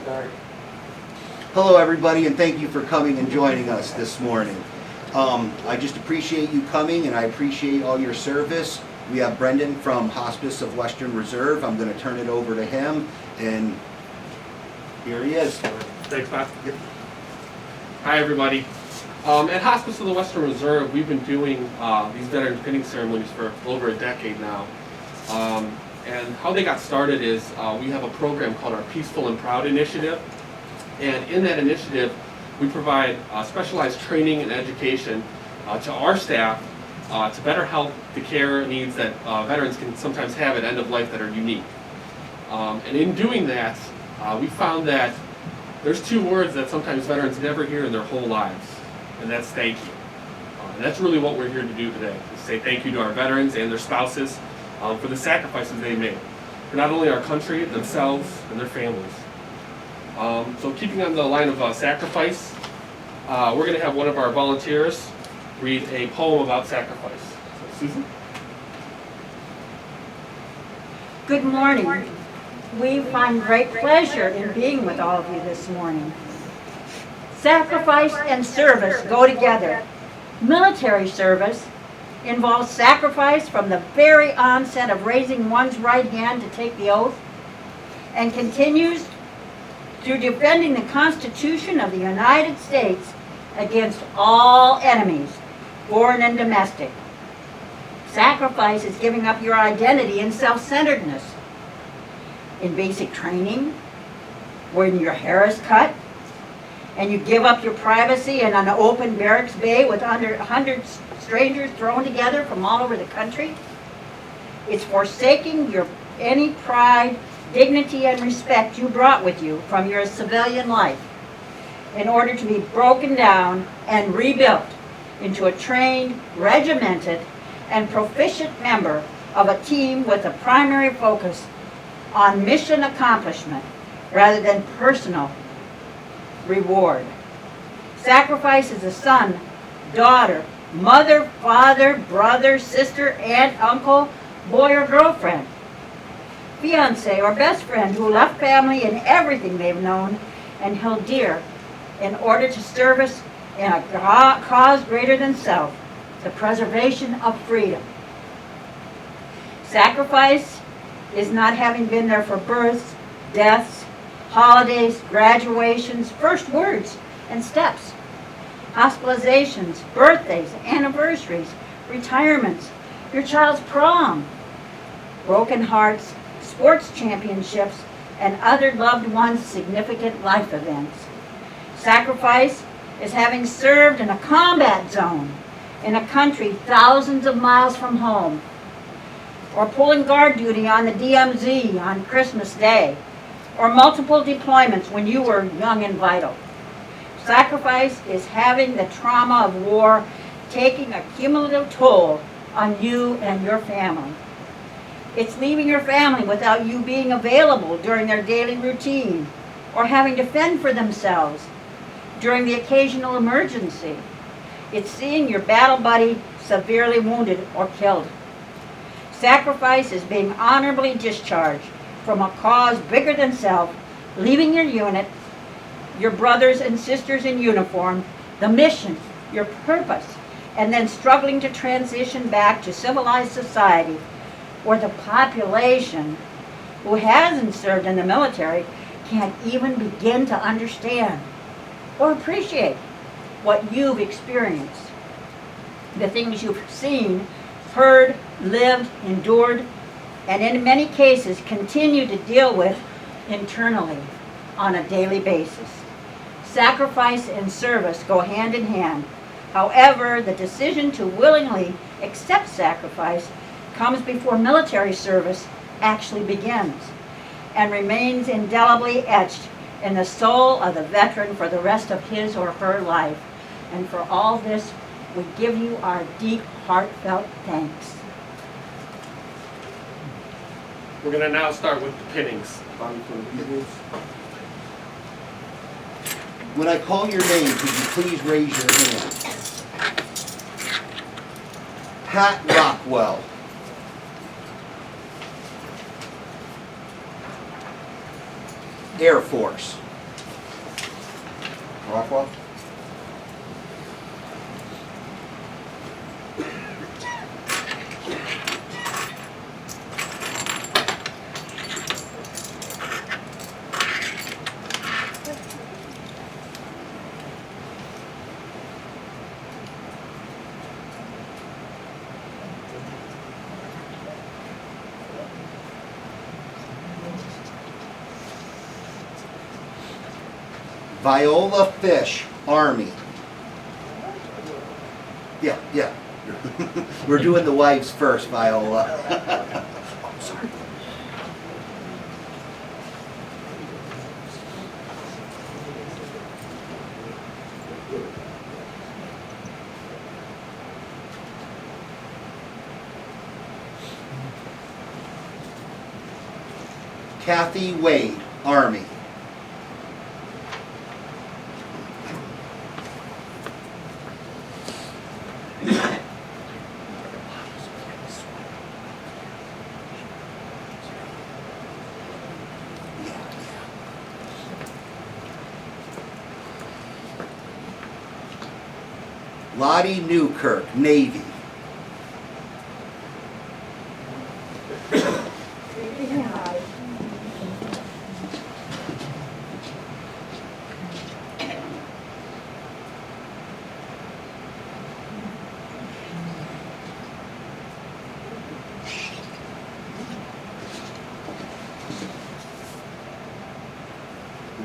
start. Hello everybody, and thank you for coming and joining us this morning. I just appreciate you coming, and I appreciate all your service. We have Brendan from Hospice of Western Reserve. I'm going to turn it over to him, and here he is. Thanks, Pat. Hi, everybody. At Hospice of the Western Reserve, we've been doing these veterans pinning ceremonies for over a decade now. And how they got started is we have a program called our Peaceful and Proud Initiative. And in that initiative, we provide specialized training and education to our staff to better help the care needs that veterans can sometimes have at end of life that are unique. And in doing that, we found that there's two words that sometimes veterans never hear in their whole lives, and that's thank you. And that's really what we're here to do today, is say thank you to our veterans and their spouses for the sacrifices they made for not only our country, themselves, and their families. So keeping on the line of sacrifice, we're going to have one of our volunteers read a poem about sacrifice. So, Susan? Good morning. We find great pleasure in being with all of you this morning. Sacrifice and service go together. Military service involves sacrifice from the very onset of raising one's right hand to take the oath, and continues through defending the Constitution of the United States against all enemies, foreign and domestic. Sacrifice is giving up your identity in self-centeredness. In basic training, when your hair is cut, and you give up your privacy in an open barracks bay with under 100 strangers thrown together from all over the country. It's forsaking any pride, dignity, and respect you brought with you from your civilian life in order to be broken down and rebuilt into a trained, regimented, and proficient member of a team with a primary focus on mission accomplishment rather than personal reward. Sacrifice is a son, daughter, mother, father, brother, sister, aunt, uncle, boy or girlfriend, fiance or best friend who left family and everything they've known and held dear in order to service in a cause greater than self, the preservation of freedom. Sacrifice is not having been there for births, deaths, holidays, graduations, first words and steps, hospitalizations, birthdays, anniversaries, retirements, your child's prom, broken hearts, sports championships, and other loved ones' significant life events. Sacrifice is having served in a combat zone in a country thousands of miles from home, or pulling guard duty on the DMZ on Christmas Day, or multiple deployments when you were young and vital. Sacrifice is having the trauma of war taking a cumulative toll on you and your family. It's leaving your family without you being available during their daily routine, or having to fend for themselves during the occasional emergency. It's seeing your battle buddy severely wounded or killed. Sacrifice is being honorably discharged from a cause bigger than self, leaving your unit, your brothers and sisters in uniform, the mission, your purpose, and then struggling to transition back to civilized society where the population who hasn't served in the military can't even begin to understand or appreciate what you've experienced, the things you've seen, heard, lived, endured, and in many cases continue to deal with internally on a daily basis. Sacrifice and service go hand in hand. However, the decision to willingly accept sacrifice comes before military service actually begins and remains indelibly etched in the soul of the veteran for the rest of his or her life. And for all this, we give you our deep, heartfelt thanks. We're going to now start with the pinnings. When I call your name, could you please raise your hand? Pat Rockwell. Air Force. Rockwell? Viola Fish, Army. Yeah, yeah. We're doing the wives first, Viola. Oh, sorry. Kathy Wade, Army. Lottie Newkirk, Navy.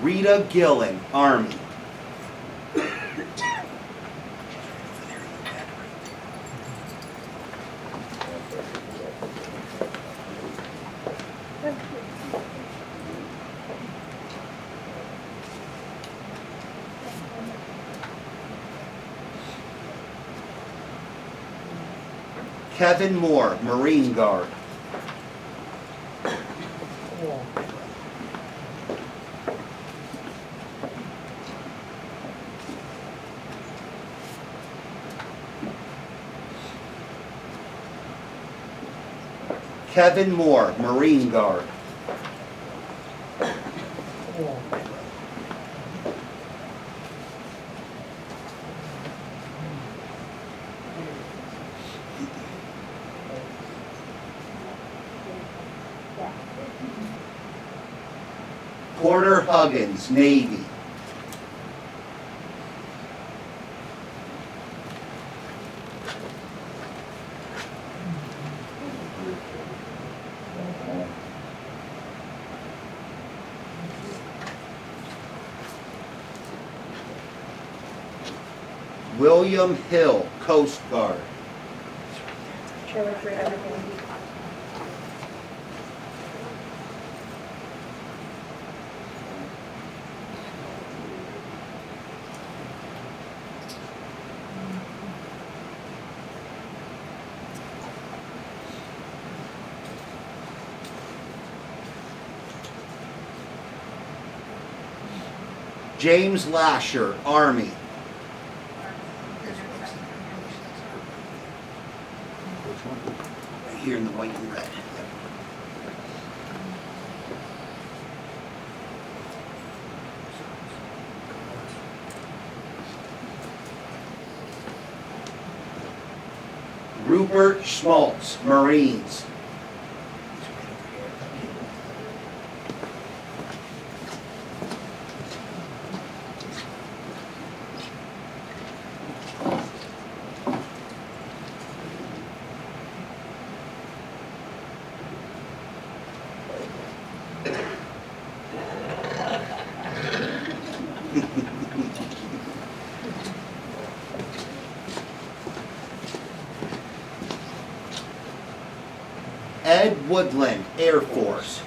Rita Gillen, Army. Kevin Moore, Marine Guard. Kevin Moore, Marine Guard. Porter Huggins, Navy. William Hill, Coast Guard. Chair for everything. James Lasher, Army. Right here in the white and red. Rupert Schmaltz, Marines. Ed Woodland, Air Force.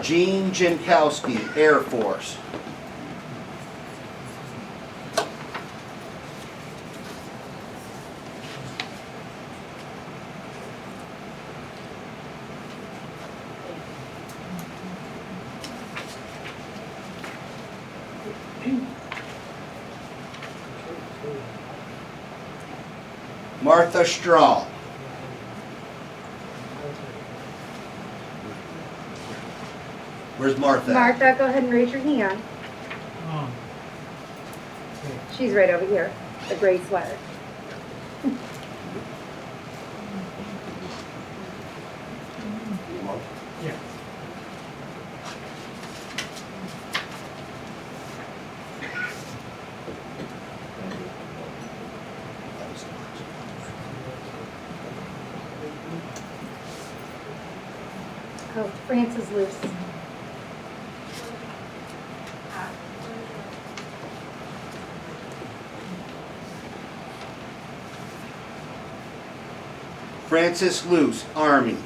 Gene Jankowski, Air Force. Martha Strahl. Where's Martha? Martha, go ahead and raise your hand. She's right over here, the gray sweater. Oh, Francis Luce. Francis Luce, Army.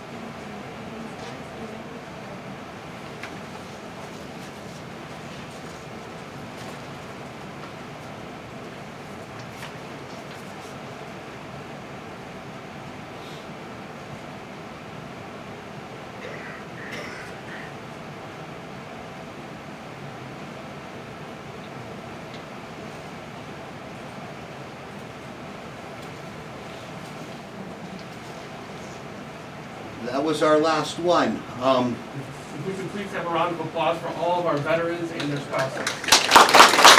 That was our last one. If we could please have a round of applause for all of our veterans and their spouses.